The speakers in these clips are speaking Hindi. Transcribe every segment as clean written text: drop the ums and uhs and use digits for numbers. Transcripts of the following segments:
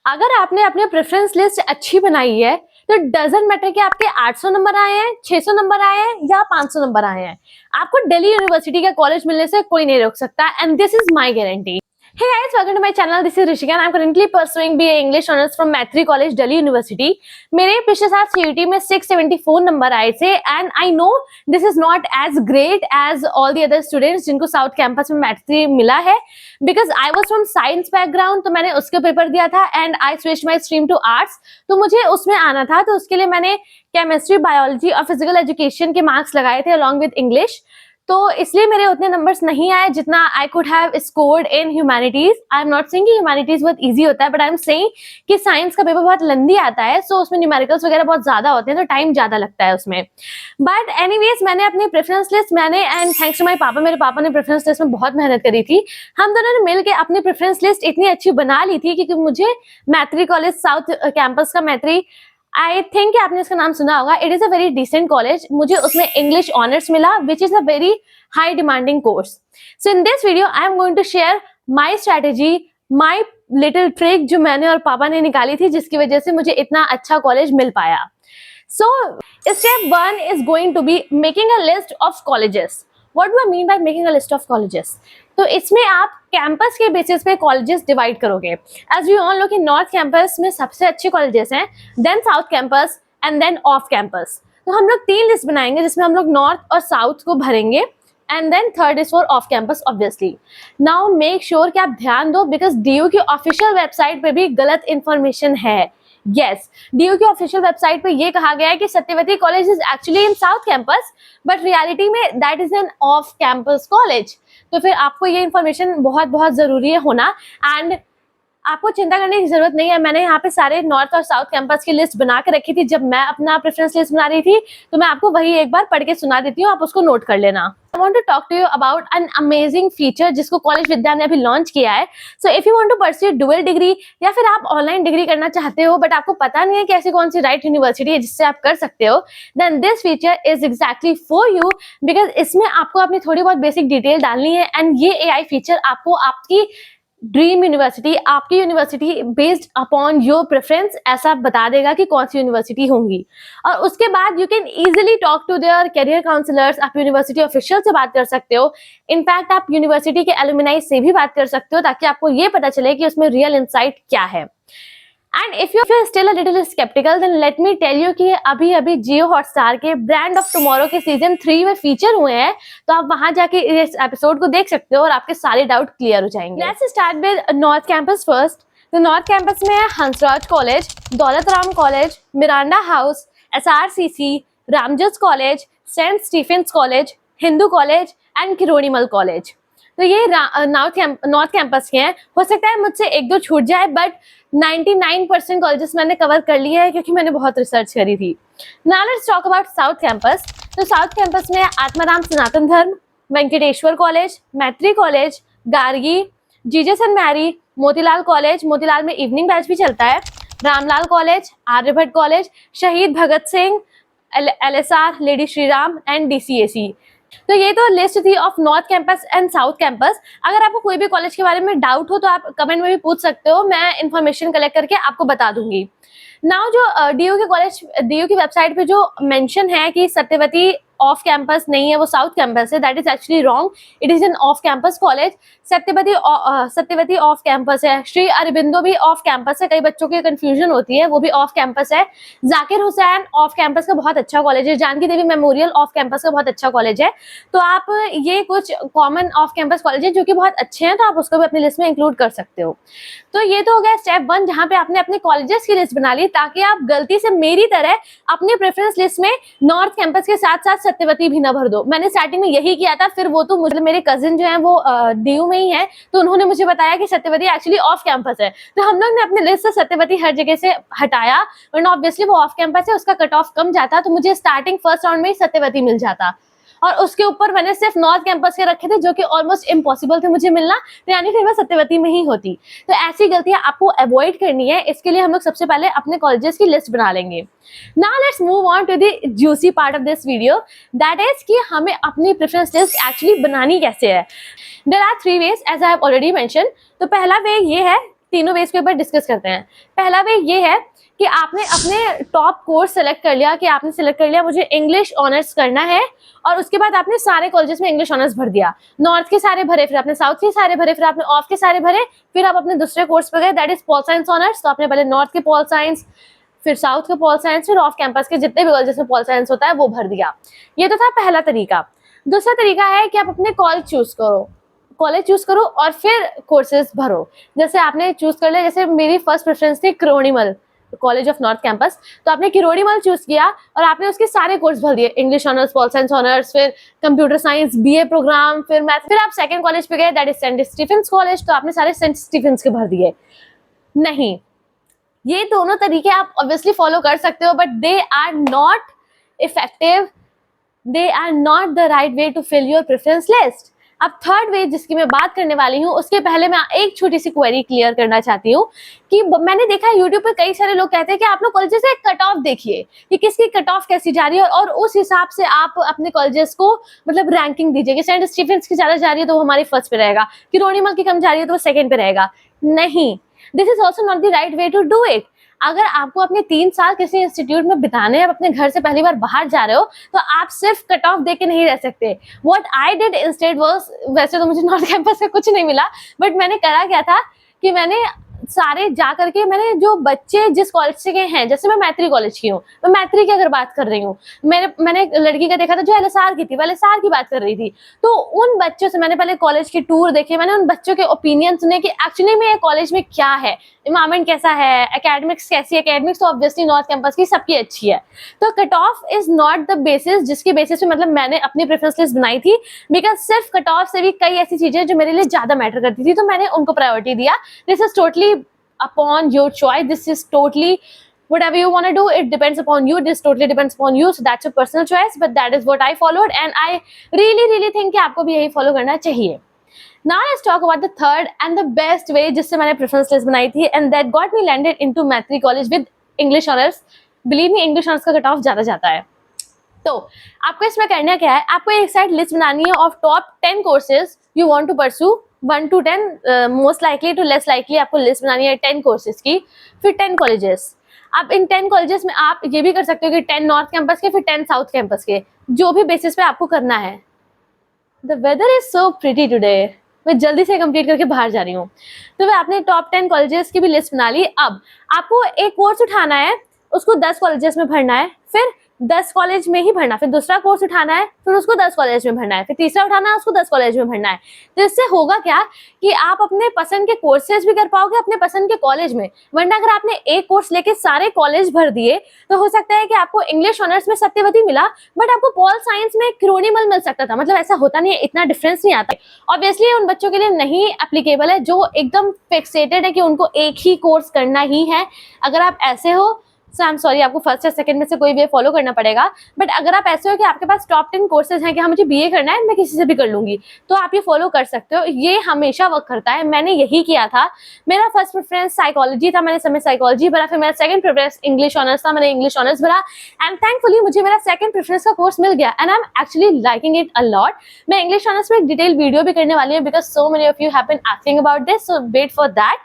अगर आपने अपनी प्रेफरेंस लिस्ट अच्छी बनाई है तो डजेंट मैटर कि आपके 800 नंबर आए हैं, 600 नंबर आए हैं या 500 नंबर आए हैं, आपको दिल्ली यूनिवर्सिटी का कॉलेज मिलने से कोई नहीं रोक सकता and this is my guarantee. Hey guys, welcome to my channel. This is Rishika and I'm currently pursuing BA English Honors from Maitri College, Delhi University. मेरे पिछले साल CUET में 674 नंबर आए थे and I know this is not as great as all the other students जिनको साउथ कैंपस में मैट्री मिला है because I was from science background, तो मैंने उसके पेपर दिया था and I switched my stream to arts, तो मुझे उसमें आना था, तो उसके लिए मैंने केमिस्ट्री, बायोलॉजी और फिजिकल एजुकेशन के मार्क्स लगाए थे अलॉन्ग विद इंग्लिश। तो इसलिए मेरे उतने नंबर्स नहीं आए जितना I could have scored in humanities. I am not saying कि ह्यूमैनिटीज बहुत इजी होता है, बट आई एम सेइंग कि साइंस का पेपर बहुत लेंदी आता है, सो उसमें न्यूमेरिकल्स वगैरह बहुत ज्यादा होते हैं, तो टाइम ज्यादा लगता है उसमें। बट एनीवेज, मैंने अपनी preference list and thanks to my papa, मेरे पापा ने प्रेफरेंस लिस्ट में बहुत मेहनत करी थी। हम दोनों ने मिलकर अपनी प्रेफरेंस लिस्ट इतनी अच्छी बना ली थी क्योंकि मुझे मैत्री कॉलेज साउथ कैंपस का मैत्री, आई थिंक आपने इसका नाम सुना होगा, it is a very decent college. मुझे उसमें इंग्लिश ऑनर्स मिला which is a very high demanding course. So in this video I am going to share my strategy, my little trick जो मैंने और पापा ने निकाली थी जिसकी वजह से मुझे इतना अच्छा कॉलेज मिल पाया। So step 1 is going to be making a list of colleges. What do I mean by making a list of colleges? तो इसमें आप कैंपस के बेसिस पे कॉलेजेस डिवाइड करोगे। एज वी ऑल नो कि नॉर्थ कैंपस में सबसे अच्छे कॉलेजेस हैं, then south campus and then off campus. तो हम लोग 3 लिस्ट बनाएंगे जिसमें हम लोग नॉर्थ और साउथ को भरेंगे and then third is for off campus obviously. Now make sure कि आप ध्यान दो बिकॉज डीयू की ऑफिशियल वेबसाइट पे भी गलत इंफॉर्मेशन है। यस, डीयू की ऑफिशियल वेबसाइट पे ये कहा गया है कि Satyawati college is actually in south campus, but reality में that is an off campus college. तो फिर आपको ये इन्फॉर्मेशन बहुत बहुत जरूरी है होना, एंड आपको चिंता करने की जरूरत नहीं है। मैंने यहाँ पे सारे नॉर्थ और साउथ कैंपस की लिस्ट बना के रखी थी जब मैं अपना प्रेफरेंस लिस्ट बना रही थी, तो मैं आपको वही एक बार पढ़ के सुना देती हूँ, आप उसको नोट कर लेना। I want to talk to you about an amazing feature जिसको कॉलेज विद्या ने अभी लॉन्च किया है। So if you want to pursue dual degree या फिर आप ऑनलाइन डिग्री करना चाहते हो बट आपको पता नहीं है कि ऐसी कौन सी राइट यूनिवर्सिटी है जिससे आप कर सकते हो, then this feature is exactly for you because इसमें आपको अपनी थोड़ी बहुत बेसिक डिटेल डालनी है एंड ये AI फीचर आपको आपकी ड्रीम यूनिवर्सिटी, आपकी university based upon your preference ऐसा बता देगा कि कौन सी यूनिवर्सिटी होंगी। और उसके बाद you can easily talk to their career counsellors, आप यूनिवर्सिटी ऑफिशियल से बात कर सकते हो, इनफैक्ट आप यूनिवर्सिटी के एलुमनाई से भी बात कर सकते हो ताकि आपको ये पता चले कि उसमें रियल इंसाइट क्या है। And if you are still a little sceptical then let me tell you कि अभी जियो हॉटस्टार के ब्रांड ऑफ टुमारो के सीजन 3 में फीचर हुए हैं, तो आप वहां जाके इस एपिसोड को देख सकते हो और आपके सारे डाउट क्लियर हो जाएंगे। Let's start with north campus first. तो नॉर्थ कैंपस में है Hansraj college, Daulat Ram college, Miranda house, SRCC, Ramjas college, saint Stephen's college, Hindu college and Kirorimal college. तो ये नॉर्थ कैंपस के हैं। हो सकता है मुझसे 1-2 छूट जाए बट 99% कॉलेजेस मैंने कवर कर लिए हैं क्योंकि मैंने बहुत रिसर्च करी थी। Now let's talk about south campus. तो साउथ कैंपस में Atma Ram Sanatan Dharma, Venkateswara college, Maitreyi college, Gargi, Jesus and Mary, Motilal college, Motilal में इवनिंग बैच भी चलता है, Ramlal college, Aryabhatta college, Shaheed Bhagat Singh, LSR, lady Shriram and DCAC। तो ये तो लिस्ट थी of north campus and south campus. अगर आपको कोई भी कॉलेज के बारे में डाउट हो तो आप कमेंट में भी पूछ सकते हो, मैं इन्फॉर्मेशन कलेक्ट करके आपको बता दूंगी। नाउ जो डीयू की वेबसाइट पे जो मेंशन है कि सत्यवती ऑफ कैंपस नहीं है, वो साउथ कैंपस है, that is actually wrong. It is an off campus college. Satyavati off campus है, श्री अरबिंदो भी ऑफ कैंपस है, कई बच्चों की कंफ्यूजन होती है, वो भी ऑफ कैंपस है। जाकिर हुसैन ऑफ कैंपस का बहुत अच्छा कॉलेज है, जानकी देवी मेमोरियल ऑफ कैंपस का बहुत अच्छा कॉलेज है। तो आप ये कुछ कॉमन ऑफ कैंपस कॉलेज है जो कि बहुत अच्छे हैं, तो आप उसको भी अपनी लिस्ट में इंक्लूड कर सकते हो। तो ये तो हो गया स्टेप 1 जहाँ पे आपने अपने कॉलेजेस की लिस्ट बना ली ताकि आप गलती से मेरी तरह अपनी प्रेफरेंस लिस्ट में नॉर्थ कैंपस के साथ साथ सत्यवती भी ना भर दो। मैंने स्टार्टिंग में यही किया था, फिर वो तो मुझे मेरे कजिन जो है वो डीयू में ही है, तो उन्होंने मुझे बताया कि सत्यवती एक्चुअली ऑफ कैंपस है, तो हम लोग ने अपने लिस्ट से सत्यवती हर जगह से हटाया, वरना ऑब्वियसली वो ऑफ कैंपस है, उसका कट ऑफ कम जाता, तो मुझे स्टार्टिंग फर्स्ट राउंड में ही सत्यवती मिल जाता। और उसके ऊपर मैंने सिर्फ नॉर्थ कैंपस के रखे थे जो कि ऑलमोस्ट इम्पॉसिबल थे मुझे मिलना, तो यानी फिर मैं सत्यवती में ही होती। तो ऐसी गलतियां आपको अवॉइड करनी है, इसके लिए हम लोग सबसे पहले अपने कॉलेजेस की लिस्ट बना लेंगे। Now let's move on to the juicy part of this video, that is कि हमें अपनी प्रेफरेंस लिस्ट एक्चुअली बनानी कैसे है। There are 3 ways as I have already mention. तो पहला वे ये है तीनों वेज के ऊपर डिस्कस करते हैं। पहला वे ये है कि आपने अपने टॉप कोर्स सेलेक्ट कर लिया, कि आपने सेलेक्ट कर लिया मुझे इंग्लिश ऑनर्स करना है, और उसके बाद आपने सारे कॉलेजेस में इंग्लिश ऑनर्स भर दिया। नॉर्थ के सारे भरे, फिर आपने साउथ के सारे भरे, फिर आपने ऑफ के सारे भरे, फिर आप अपने दूसरे कोर्स पे गए, that is Paul science honours. तो आपने पहले नॉर्थ के पॉल साइंस, फिर साउथ के पॉल साइंस, फिर ऑफ कैंपस के जितने भी कॉलेजेस में पॉल साइंस होता है वो भर दिया। ये तो था पहला तरीका। दूसरा तरीका है कि आप अपने कॉलेज चूज करो और फिर कोर्सेज भरो। जैसे आपने चूज कर लिया, जैसे मेरी फर्स्ट प्रेफरेंस थी Kirorimal college of north campus, तो आपने किरोड़ीमल चूज किया और आपने उसके सारे कोर्स भर दिए, English honours, pol science honours, फिर कंप्यूटर साइंस, बीए प्रोग्राम, फिर मैथ। फिर आप सेकंड कॉलेज पे गए, that is saint Stephen's college, तो आपने सारे सेंट स्टीफेंस के भर दिए। नहीं, ये दोनों तरीके आप ऑब्वियसली फॉलो कर सकते हो, but they are not effective, they are not the right way to fill your preference list. अब थर्ड वे जिसकी मैं बात करने वाली हूँ, उसके पहले मैं एक छोटी सी क्वेरी क्लियर करना चाहती हूँ कि मैंने देखा है यूट्यूब पे कई सारे लोग कहते हैं कि आप लोग कॉलेजेस से कट ऑफ देखिए कि किसकी कट ऑफ कैसी जा रही है, और उस हिसाब से आप अपने कॉलेजेस को मतलब रैंकिंग दीजिए कि सेंट स्टीफेंस की ज्यादा जा रही है तो वो हमारी फर्स्ट पे रहेगा, किरोड़ीमल की कम जा रही है तो वो सेकंड पे रहेगा। नहीं, this is also not the right way to do it. अगर आपको अपने 3 साल किसी इंस्टीट्यूट में बिताने हैं, अपने घर से पहली बार बाहर जा रहे हो, तो आप सिर्फ कट ऑफ दे के नहीं रह सकते। What I did instead was, वैसे तो मुझे नॉर्थ कैंपस से कुछ नहीं मिला, बट मैंने करा क्या था कि मैंने सारे जा करके मैंने जो बच्चे जिस कॉलेज से गए हैं, जैसे मैं मैत्री कॉलेज की हूँ, मैं मैत्री की अगर बात कर रही हूँ, मैंने एक लड़की का देखा था जो एलएसआर की थी, वो एलएसआर की बात कर रही थी, तो उन बच्चों से मैंने पहले कॉलेज के टूर देखे, मैंने उन बच्चों के ओपिनियन सुने कि एक्चुअली में ये कॉलेज में क्या है, इन्वायरमेंट कैसा है, एकेडमिक्स कैसी है। एकेडमिक्स तो ऑब्वियसली नॉर्थ कैंपस की सबकी अच्छी है। तो cut off is not the basis जिसके बेसिस पे मतलब मैंने अपनी प्रेफरेंस लिस्ट बनाई थी, बिकॉज सिर्फ कट ऑफ से भी कई ऐसी चीजें जो मेरे लिए ज्यादा मैटर करती थी, तो मैंने उनको प्रायोरिटी दिया। This is totally upon your choice, this is totally whatever you want to do, it depends upon you, this totally depends upon you, so that's your personal choice, but that is what I followed and I really think कि आपको भी यही फॉलो करना चाहिए। Now let's talk about the third and the best way जिससे मैंने प्रेफरेंस लिस्ट बनाई थी, and that got me landed into मैत्री college with English honors। believe me, English honors का कट ऑफ ज्यादा जाता है। तो आपको इसमें करना क्या है, आपको एक साइड लिस्ट बनानी है of top 10 courses you want to pursue, 1 to 10, most likely to less likely आपको लिस्ट बनानी है 10 कोर्सेज की, फिर 10 कॉलेजेस। अब इन 10 कॉलेजेस में आप ये भी कर सकते हो कि 10 नॉर्थ कैंपस के, फिर 10 साउथ कैंपस के, जो भी बेसिस पे आपको करना है। The weather is so pretty today, मैं जल्दी से कंप्लीट करके बाहर जा रही हूँ। तो आपने टॉप 10 कॉलेजेस की भी लिस्ट बना ली। अब आपको एक कोर्स उठाना है, उसको 10 कॉलेजेस में भरना है, फिर 10 कॉलेज में ही भरना, फिर दूसरा कोर्स उठाना है, फिर उसको 10 कॉलेज में भरना है, फिर तीसरा उठाना है, उसको 10 कॉलेज में भरना है। तो इससे होगा क्या कि आप अपने पसंद के कोर्सेज भी कर पाओगे अपने पसंद के कॉलेज में। वरना अगर आपने एक कोर्स लेके सारे कॉलेज भर दिए तो हो सकता है कि आपको इंग्लिश ऑनर्स में सत्यवती मिला, बट आपको पॉल साइंस में किरोड़ीमल मिल सकता था। मतलब ऐसा होता नहीं है, इतना डिफरेंस नहीं आता। ऑब्वियसली उन बच्चों के लिए नहीं एप्लीकेबल है जो एकदम फिक्सेटेड है कि उनको एक ही कोर्स करना ही है। अगर आप ऐसे हो, सो आई एम सॉरी, आपको फर्स्ट या सेकंड में से कोई भी फॉलो करना पड़ेगा। बट अगर आप ऐसे हो कि आपके पास टॉप 10 कोर्सेज हैं कि हाँ मुझे बीए करना है, मैं किसी से भी कर लूंगी, तो आप ये फॉलो कर सकते हो। ये हमेशा वर्क करता है, मैंने यही किया था। मेरा फर्स्ट प्रेफरेंस साइकोलॉजी था, मैंने समय साइकोलॉजी भरा, फिर मेरा सेकंड प्रेफरेंस इंग्लिश ऑनर्स था, मैंने इंग्लिश ऑनर्स भरा, एंड थैंकफुली मुझे मेरा सेकंड प्रेफरेंस का कोर्स मिल गया, and I am actually liking it a lot. मैं इंग्लिश ऑनर्स में एक डिटेल वीडियो भी करने वाली हूँ, because so many of you have been asking about this, so wait for that.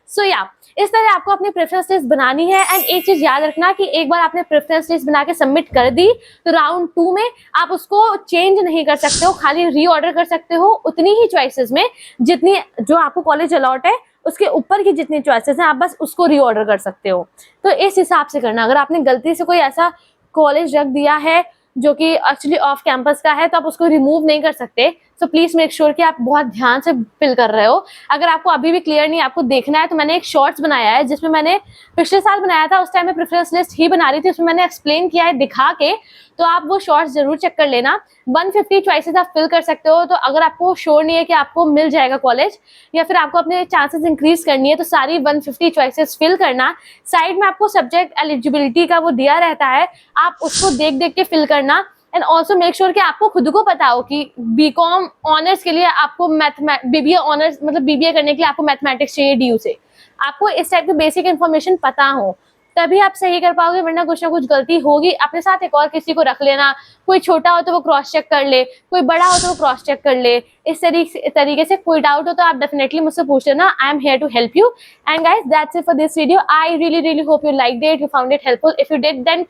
So या इस तरह आपको अपनी प्रेफरेंस लिस्ट बनानी है। एंड एक चीज याद रखना कि एक बार आपने प्रेफरेंस लिस्ट बना के सबमिट कर दी तो राउंड 2 में आप उसको चेंज नहीं कर सकते हो, खाली रीऑर्डर कर सकते हो उतनी ही चॉइसेस में जितनी जो आपको कॉलेज अलॉट है, उसके ऊपर की जितनी चॉइसेस हैं आप बस उसको रीऑर्डर कर सकते हो। तो इस हिसाब से करना। अगर आपने गलती से कोई ऐसा कॉलेज रख दिया है जो कि एक्चुअली ऑफ कैंपस का है तो आप उसको रिमूव नहीं कर सकते। सो प्लीज मेक श्योर कि आप बहुत ध्यान से फिल कर रहे हो। अगर आपको अभी भी क्लियर नहीं, आपको देखना है, तो मैंने एक शॉर्ट्स बनाया है जिसमें मैंने पिछले साल बनाया था, उस टाइम में प्रेफरेंस लिस्ट ही बना रही थी, उसमें मैंने एक्सप्लेन किया है दिखा के, तो आप वो शॉर्ट्स जरूर चेक कर लेना। 150 चॉइसेस आप फिल कर सकते हो। तो अगर आपको श्योर नहीं है कि आपको मिल जाएगा कॉलेज या फिर आपको अपने चांसेस इंक्रीज करनी है, तो सारी 150 चॉइसेस फिल करना। साइड में आपको सब्जेक्ट एलिजिबिलिटी का वो दिया रहता है, आप उसको देख देख के फिल करना। एंड ऑल्सो मेक श्योर कि आपको खुद को पता हो कि बीकॉम ऑनर्स के लिए आपको बीबीए ऑनर्स मतलब बीबीए करने के लिए आपको मैथमेटिक्स चाहिए DU से, आपको इस टाइप की बेसिक इन्फॉर्मेशन पता हो। तभी आप सही कर पाओगे, वरना कुछ ना कुछ गलती होगी। अपने साथ एक और किसी को रख लेना, कोई छोटा हो तो वो क्रॉस चेक कर ले, कोई बड़ा हो तो वो क्रॉस चेक कर ले। इस तरीके से कोई डाउट हो तो आप डेफिनेटली मुझसे पूछ लेना, I am here to help you. And guys that's it for this video. I really hope you liked it, you found it helpful. If you did then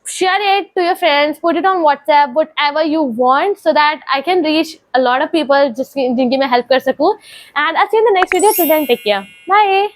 share it to your friends, put it on WhatsApp, whatever you want, so that I can reach a lot of people जिनकी मैं help कर सकूँ. And I'll see you in the next video. Till then, take care. Bye.